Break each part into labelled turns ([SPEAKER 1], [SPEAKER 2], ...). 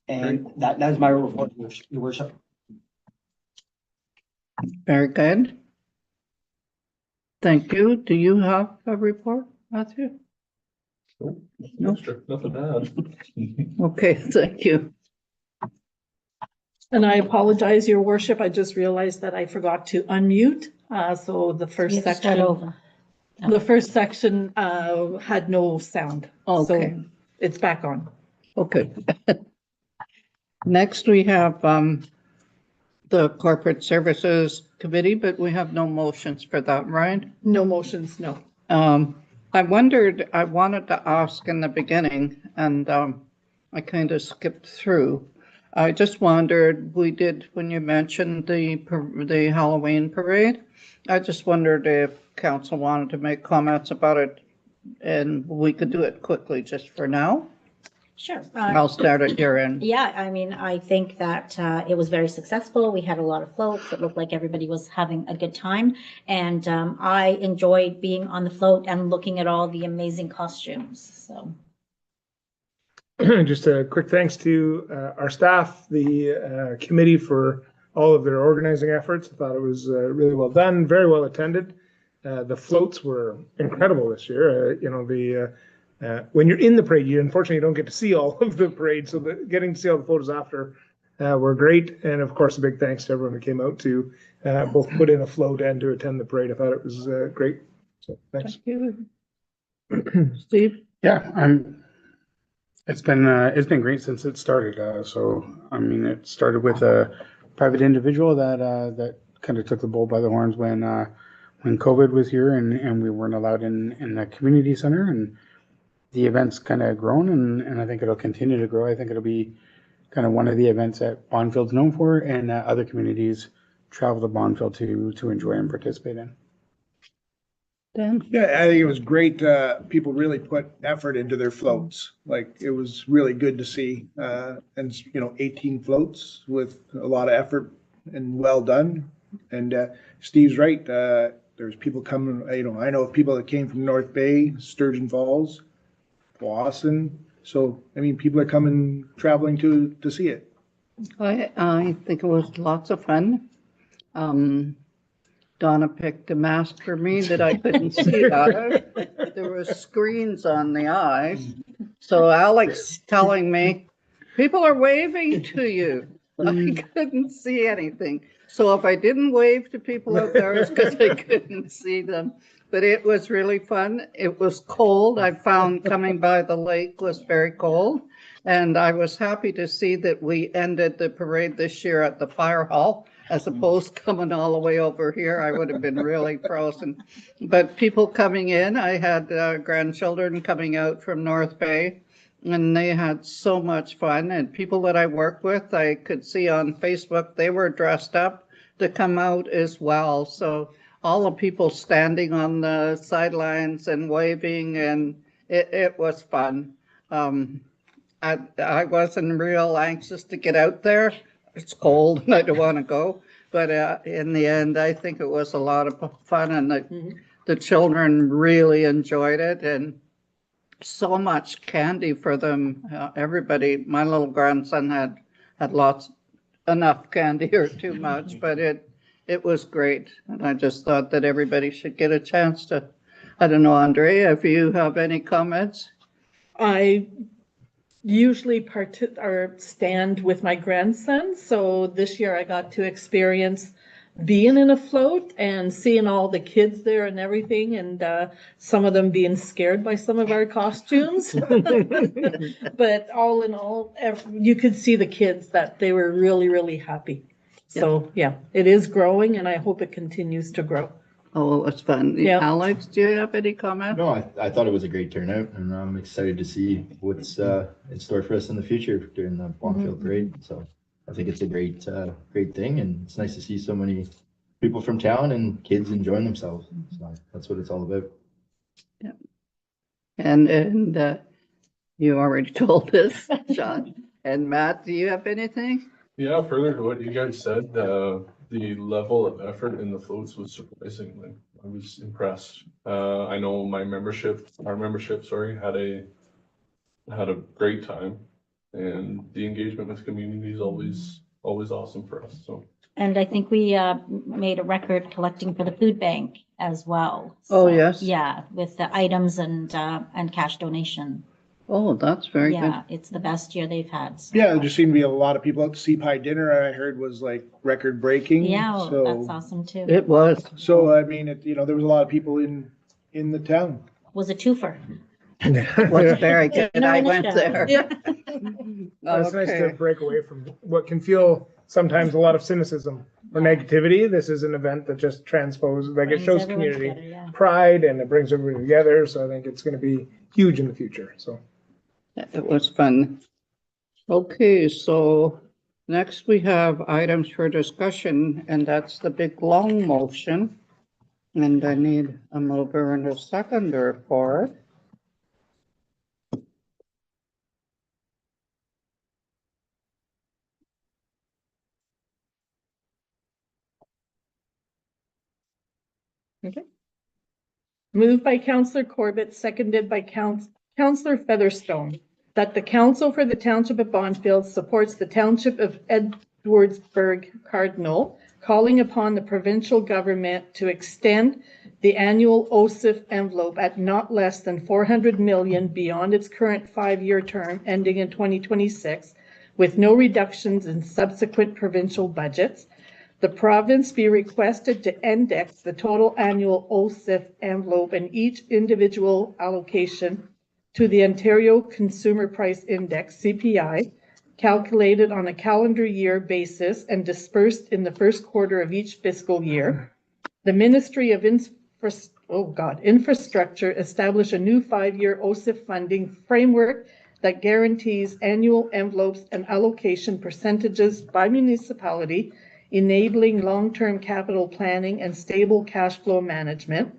[SPEAKER 1] And that is my report, Your Worship.
[SPEAKER 2] Very good. Thank you. Do you have a report, Matthew? No.
[SPEAKER 3] Nothing bad.
[SPEAKER 2] Okay, thank you.
[SPEAKER 4] And I apologize, Your Worship. I just realized that I forgot to unmute. So the first section, had no sound.
[SPEAKER 2] Okay.
[SPEAKER 4] So it's back on.
[SPEAKER 2] Okay. Next, we have the Corporate Services Committee, but we have no motions for that, right?
[SPEAKER 4] No motions, no.
[SPEAKER 2] I wanted to ask in the beginning, and I kind of skipped through. I just wondered, when you mentioned the Halloween parade, I just wondered if council wanted to make comments about it, and we could do it quickly just for now.
[SPEAKER 5] Sure.
[SPEAKER 2] I'll start at your end.
[SPEAKER 5] Yeah, I mean, I think that it was very successful. We had a lot of floats. It looked like everybody was having a good time. And I enjoyed being on the float and looking at all the amazing costumes. So.
[SPEAKER 6] Just a quick thanks to our staff, the committee for all of their organizing efforts. I thought it was really well done, very well attended. The floats were incredible this year. When you're in the parade, you unfortunately don't get to see all of the parade, so getting to see all the photos after were great. And of course, a big thanks to everyone who came out to both put in a float and to attend the parade. I thought it was great. So thanks.
[SPEAKER 2] Thank you. Steve?
[SPEAKER 7] Yeah, it's been great since it started. So I mean, it started with a private individual that kind of took the bull by the horns when COVID was here and we weren't allowed in the community center, and the event's kind of grown, and I think it'll continue to grow. I think it'll be kind of one of the events that Bonfield's known for, and other communities travel to Bonfield to enjoy and participate in.
[SPEAKER 2] Dan?
[SPEAKER 8] Yeah, I think it was great. People really put effort into their floats. Like, it was really good to see. And 18 floats with a lot of effort and well done. And Steve's right. There's people coming, I know of people that came from North Bay, Sturgeon Falls, Boston. So, I mean, people are traveling to see it.
[SPEAKER 2] I think it was lots of fun. Donna picked a mask for me that I couldn't see out of. There were screens on the eyes. So Alex telling me, people are waving to you. I couldn't see anything. So if I didn't wave to people out there, it's because I couldn't see them. But it was really fun. It was cold. I found coming by the lake was very cold. And I was happy to see that we ended the parade this year at the fire hall, as opposed to coming all the way over here. I would have been really frozen. But people coming in, I had grandchildren coming out from North Bay, and they had so much fun. And people that I work with, I could see on Facebook, they were dressed up to come out as well. So all the people standing on the sidelines and waving, and it was fun. I wasn't real anxious to get out there. It's cold and I don't want to go. But in the end, I think it was a lot of fun, and the children really enjoyed it, and so much candy for them. Everybody, my little grandson had enough candy or too much, but it was great. And I just thought that everybody should get a chance to, I don't know, Andrea, if you have any comments?
[SPEAKER 4] I usually stand with my grandson. So this year I got to experience being in a float and seeing all the kids there and everything, and some of them being scared by some of our costumes. But all in all, you could see the kids that they were really, really happy. So yeah, it is growing, and I hope it continues to grow.
[SPEAKER 2] Oh, it was fun.
[SPEAKER 4] Yeah.
[SPEAKER 2] Alex, do you have any comment?
[SPEAKER 9] No, I thought it was a great turnout, and I'm excited to see what's in store for us in the future during the Bonfield Parade. So I think it's a great thing, and it's nice to see so many people from town and kids enjoying themselves. So that's what it's all about.
[SPEAKER 2] Yeah. And you already told us, John. And Matt, do you have anything?
[SPEAKER 3] Yeah, further to what you guys said, the level of effort in the floats was surprising. Like, I was impressed. I know our membership, had a great time, And the engagement with the community is always awesome for us, so.
[SPEAKER 5] And I think we made a record collecting for the food bank as well.
[SPEAKER 2] Oh,
[SPEAKER 5] So,
[SPEAKER 2] yes.
[SPEAKER 5] Yeah, with the items and cash donation.
[SPEAKER 2] Oh, that's very good.
[SPEAKER 5] Yeah, it's the best year they've had. so
[SPEAKER 8] Yeah, there
[SPEAKER 5] far.
[SPEAKER 8] just seemed to be a lot of people at the Sea Pie dinner, I heard was like record breaking.
[SPEAKER 5] Yeah, well,
[SPEAKER 8] So,
[SPEAKER 5] that's awesome too.
[SPEAKER 2] It was.
[SPEAKER 8] so I mean, there was a lot of people in the town.
[SPEAKER 5] Was a twofer.
[SPEAKER 2] Was very good.
[SPEAKER 5] No,
[SPEAKER 2] I
[SPEAKER 5] in a
[SPEAKER 2] went
[SPEAKER 5] show.
[SPEAKER 2] there.
[SPEAKER 4] Yeah.
[SPEAKER 6] It's nice to
[SPEAKER 2] Okay.
[SPEAKER 6] break away from what can feel sometimes a lot of cynicism or negativity. This is an event that just transposes, like it
[SPEAKER 5] Brings
[SPEAKER 6] shows
[SPEAKER 5] everyone
[SPEAKER 6] community
[SPEAKER 5] together, yeah.
[SPEAKER 6] pride and it brings everybody together. So I think it's going to be huge in the future. So
[SPEAKER 2] It was fun. Okay, so next we have items for discussion, and that's the big long motion. And I need a mover and a seconder for it.
[SPEAKER 4] Moved by Counselor Corbett, seconded by Counselor Featherstone, that the council for the Township of Bonfield supports the Township of Edwardsburg Cardinal, calling upon the provincial government to extend the annual OSIF envelope at not less than 400 million beyond its current 5-year term ending in 2026, with no reductions in subsequent provincial budgets. The province be requested to index the total annual OSIF envelope and each individual allocation to the Ontario Consumer Price Index, CPI, calculated on a calendar year basis and dispersed in the first quarter of each fiscal year. The Ministry of Infrastructure establish a new 5-year OSIF funding framework that guarantees annual envelopes and allocation percentages by municipality, enabling long-term capital planning and stable cash flow management.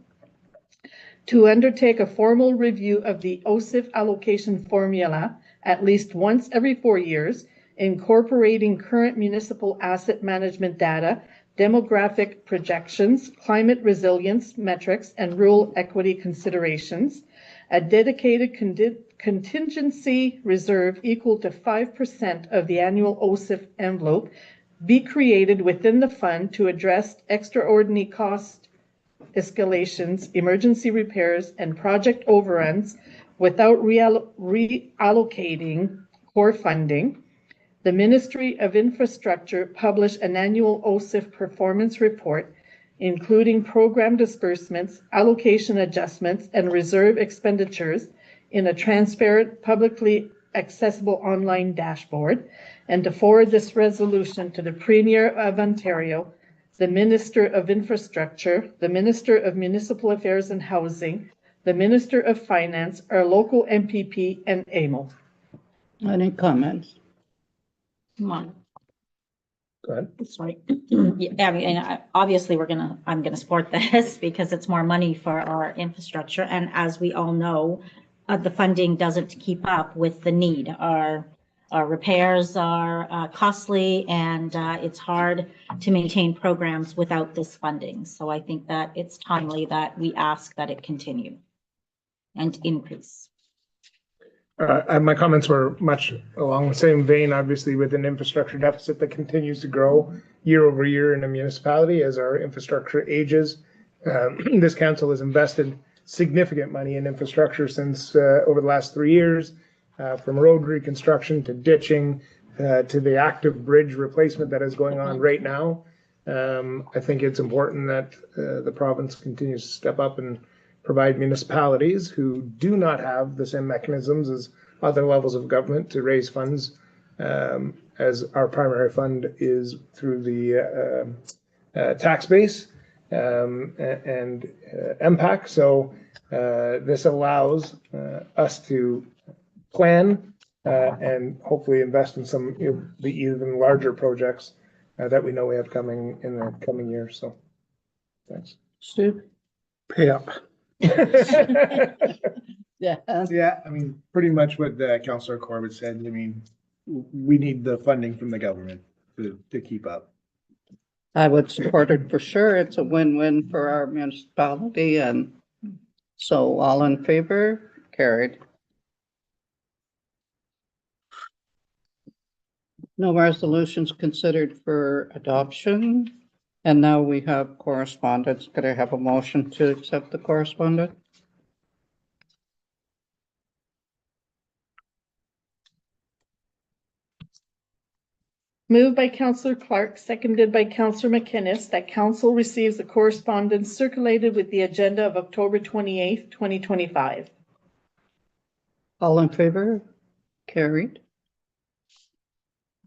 [SPEAKER 4] To undertake a formal review of the OSIF allocation formula at least once every 4 years, incorporating current municipal asset management data, demographic projections, climate resilience metrics, and rural equity considerations. A dedicated contingency reserve equal to 5% of the annual OSIF envelope be created within the fund to address extraordinary cost escalations, emergency repairs, and project overruns without reallocating core funding. The Ministry of Infrastructure publish an annual OSIF performance report, including program disbursements, allocation adjustments, and reserve expenditures in a transparent, publicly accessible online dashboard, and to forward this resolution to the Premier of Ontario, the Minister of Infrastructure, the Minister of Municipal Affairs and Housing, the Minister of Finance, our local MPP, and AMO.
[SPEAKER 2] Any comments?
[SPEAKER 5] Come on.
[SPEAKER 6] go ahead.
[SPEAKER 5] Sorry. Yeah, I mean, obviously, I'm gonna support this because it's more money for our infrastructure. And as we all know, the funding doesn't keep up with the need. Our repairs are costly and it's hard to maintain programs without this funding. So I think that it's timely that we ask that it continue and increase.
[SPEAKER 6] My comments were much along the same vein, obviously, with an infrastructure deficit that continues to grow year over year in a municipality as our infrastructure ages. This council has invested significant money in infrastructure since over the last 3 years, from road reconstruction to ditching to the active bridge replacement that is going on right now. I think it's important that the province continues to step up and provide municipalities who do not have the same mechanisms as other levels of government to raise funds, as our primary fund is through the tax base and MPAC. So this allows us to plan and hopefully invest in some the even larger projects that we know we have coming in the coming years. So thanks.
[SPEAKER 2] Stu?
[SPEAKER 6] Pay up.
[SPEAKER 2] Yeah.
[SPEAKER 8] Yeah, I mean, pretty much what Councillor Corbett said. I mean, we need the funding from the government to keep up.
[SPEAKER 2] I would support it for sure. It's a win-win for our municipality, and so all in favor, carried. No resolutions considered for adoption. And now we have correspondence. Could I have a motion to accept the correspondence?
[SPEAKER 4] Moved by Councillor Clark, seconded by Councillor McInnes, that council receives the correspondence circulated with the agenda of October 28th, 2025.
[SPEAKER 2] All in favor? Carried.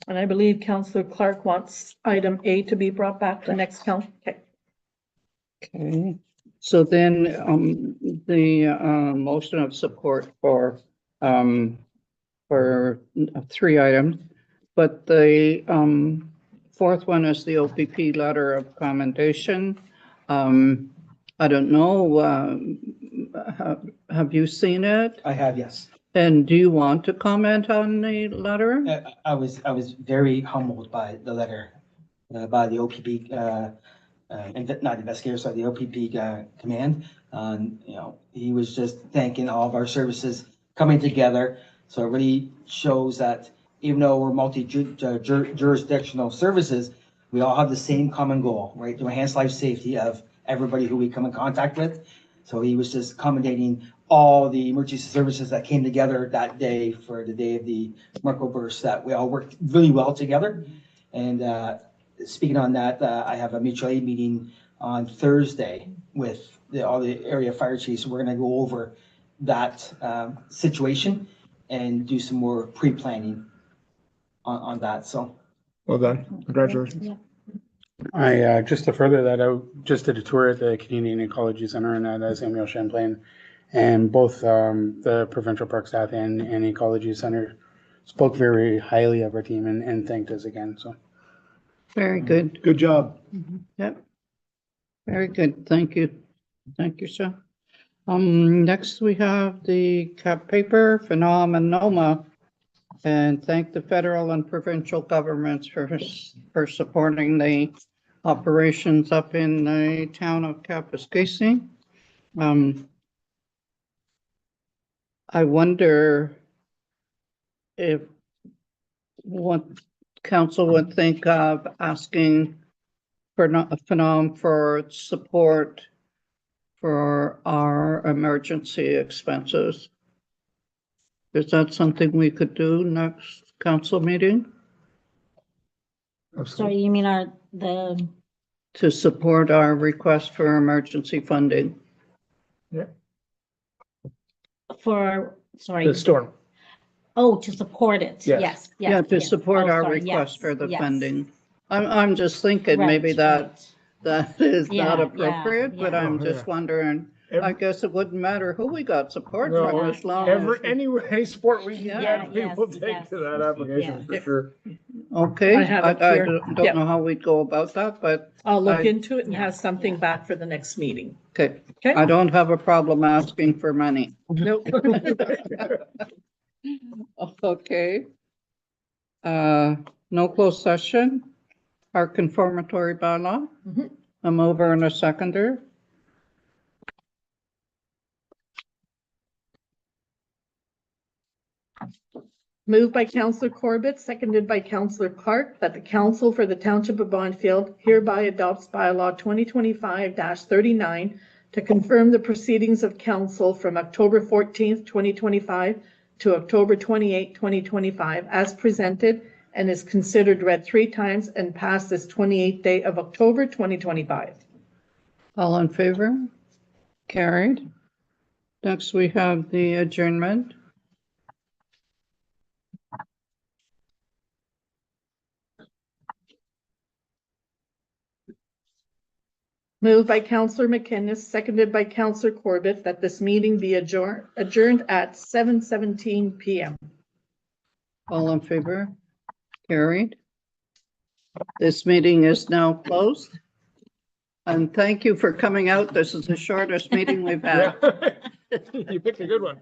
[SPEAKER 4] And I believe Councillor Clark wants item A to be brought back to next council. Okay.
[SPEAKER 2] Okay, so then, the, motion of support for 3 items. But the, 4th one is the OPP letter of commendation. I don't know, have you seen it?
[SPEAKER 1] I have, yes.
[SPEAKER 2] And do you want to comment on the letter?
[SPEAKER 1] I was very humbled by the letter, by the OPP, not investigator, sorry, the OPP, command. You know, he was just thanking all of our services coming together. So it really shows that even though we're multi-jurisdictional services, we all have the same common goal, right? To enhance life safety of everybody who we come in contact with. So he was just commendating all the emergency services that came together that day for the day of the microburst, that we all worked really well together. And speaking on that, I have a mutual aid meeting on Thursday with all the area fire chiefs. We're going to go over that situation and do some more pre-planning on that. So
[SPEAKER 6] Well done. Congratulations.
[SPEAKER 5] Yeah.
[SPEAKER 7] I, just to further that out, just did a tour at the Canadian Ecology Center and at Samuel Champlain. And both the provincial park staff and Ecology Center spoke very highly of our team and thanked us again. So
[SPEAKER 2] Very good.
[SPEAKER 8] Good job.
[SPEAKER 2] Yep. Very good. Thank you. Thank you, sir. Next we have the cap paper phenomenoma, and thank the federal and provincial governments for supporting the operations up in the town of Kapuskasing. I wonder if what council would think of asking for Phenom for support for our emergency expenses. Is that something we could do next council meeting
[SPEAKER 5] Sorry, you mean
[SPEAKER 2] to support our request for emergency funding?
[SPEAKER 5] sorry,
[SPEAKER 6] The storm.
[SPEAKER 5] oh, to support it,
[SPEAKER 6] Yes.
[SPEAKER 5] yes, yes.
[SPEAKER 2] Yeah, to
[SPEAKER 5] yes.
[SPEAKER 2] support
[SPEAKER 5] Oh,
[SPEAKER 2] our
[SPEAKER 5] sorry,
[SPEAKER 2] request
[SPEAKER 5] yes,
[SPEAKER 2] for the
[SPEAKER 5] yes.
[SPEAKER 2] funding. I'm just thinking maybe
[SPEAKER 5] Right,
[SPEAKER 2] that is
[SPEAKER 5] Yeah,
[SPEAKER 2] not
[SPEAKER 5] yeah,
[SPEAKER 2] appropriate, but
[SPEAKER 5] yeah.
[SPEAKER 2] I'm
[SPEAKER 6] Oh,
[SPEAKER 2] just
[SPEAKER 6] yeah.
[SPEAKER 2] wondering, I guess it wouldn't matter who we got support
[SPEAKER 6] No,
[SPEAKER 2] from as long
[SPEAKER 6] any sport we can
[SPEAKER 2] Yeah,
[SPEAKER 6] get, people
[SPEAKER 5] yes,
[SPEAKER 6] take
[SPEAKER 5] yes,
[SPEAKER 6] to that application
[SPEAKER 5] yes.
[SPEAKER 6] for sure.
[SPEAKER 2] Okay,
[SPEAKER 4] I have it
[SPEAKER 2] I
[SPEAKER 4] here.
[SPEAKER 2] don't
[SPEAKER 4] Yep.
[SPEAKER 2] know how we'd go about that, but,
[SPEAKER 4] I'll look
[SPEAKER 2] I-
[SPEAKER 4] into it and
[SPEAKER 5] Yeah,
[SPEAKER 4] have something
[SPEAKER 5] yeah.
[SPEAKER 4] back for the next meeting.
[SPEAKER 2] okay.
[SPEAKER 4] Okay.
[SPEAKER 2] I don't have a problem asking for money.
[SPEAKER 4] Nope.
[SPEAKER 2] Okay. No closed session. Our conformatory bylaw.
[SPEAKER 4] Mhm.
[SPEAKER 2] A mover and a seconder.
[SPEAKER 4] Moved by Councillor Corbett, seconded by Councillor Clark, that the council for the Township of Bonnfield hereby adopts bylaw 2025-39 to confirm the proceedings of council from October 14th, 2025 to October 28th, 2025 as presented and is considered read 3 times and passed this 28th day of October 2025.
[SPEAKER 2] All in favor? Carried. Next, we have the adjournment.
[SPEAKER 4] Moved by Councillor McInnes, seconded by Councillor Corbett, that this meeting be adjourned at 7:17 PM.
[SPEAKER 2] All in favor? Carried. This meeting is now closed. And thank you for coming out. This is the shortest meeting we've had.
[SPEAKER 6] You picked a good one.